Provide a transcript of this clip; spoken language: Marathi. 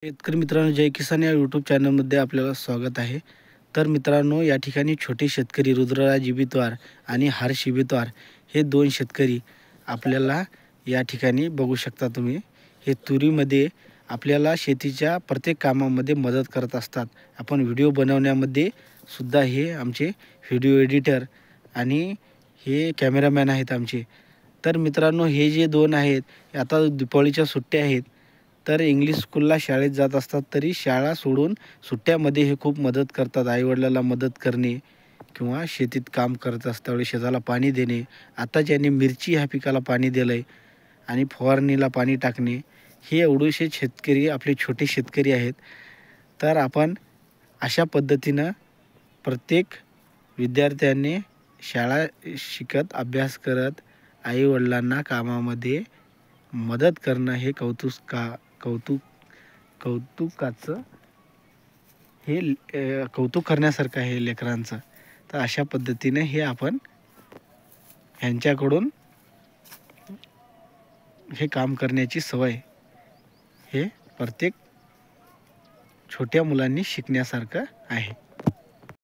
शेतकरी मित्रांनो, जय किसान या यूट्यूब चॅनलमध्ये आपल्याला स्वागत आहे। तर मित्रांनो, या ठिकाणी छोटे शेतकरी रुद्रराज इबितवार आणि हर्ष इबितवार हे दोन शेतकरी आपल्याला या ठिकाणी बघू शकता तुम्ही। हे तुरीमध्ये आपल्याला शेतीच्या प्रत्येक कामामध्ये मदत करत असतात। आपण व्हिडिओ बनवण्यामध्ये सुद्धा हे आमचे व्हिडिओ एडिटर आणि हे कॅमेरामॅन आहेत आमचे। तर मित्रांनो, हे जे दोन आहेत आता दिवाळीच्या सुट्ट्या आहेत, तर इंग्लिश स्कूलला शाळेत जात असतात, तरी शाळा सोडून सुट्ट्यामध्ये हे खूप मदत करतात। आईवडिलांना मदत करणे किंवा शेतीत काम करत असताना शेताला पाणी देणे। आता ज्यांनी मिरची ह्या पिकाला पाणी दिलं आहे आणि फवारणीला पाणी टाकणे, हे एवढेशे शेतकरी आपले छोटे शेतकरी आहेत। तर आपण अशा पद्धतीनं प्रत्येक विद्यार्थ्यांनी शाळा शिकत अभ्यास करत आईवडिलांना कामामध्ये मदत करणं हे कौतुकाचं हे कौतुक करण्यासारखं आहे लेकरांचं। तर अशा पद्धतीने हे आपण ह्यांच्याकडून हे काम करण्याची सवय हे प्रत्येक छोट्या मुलांनी शिकण्यासारखं आहे।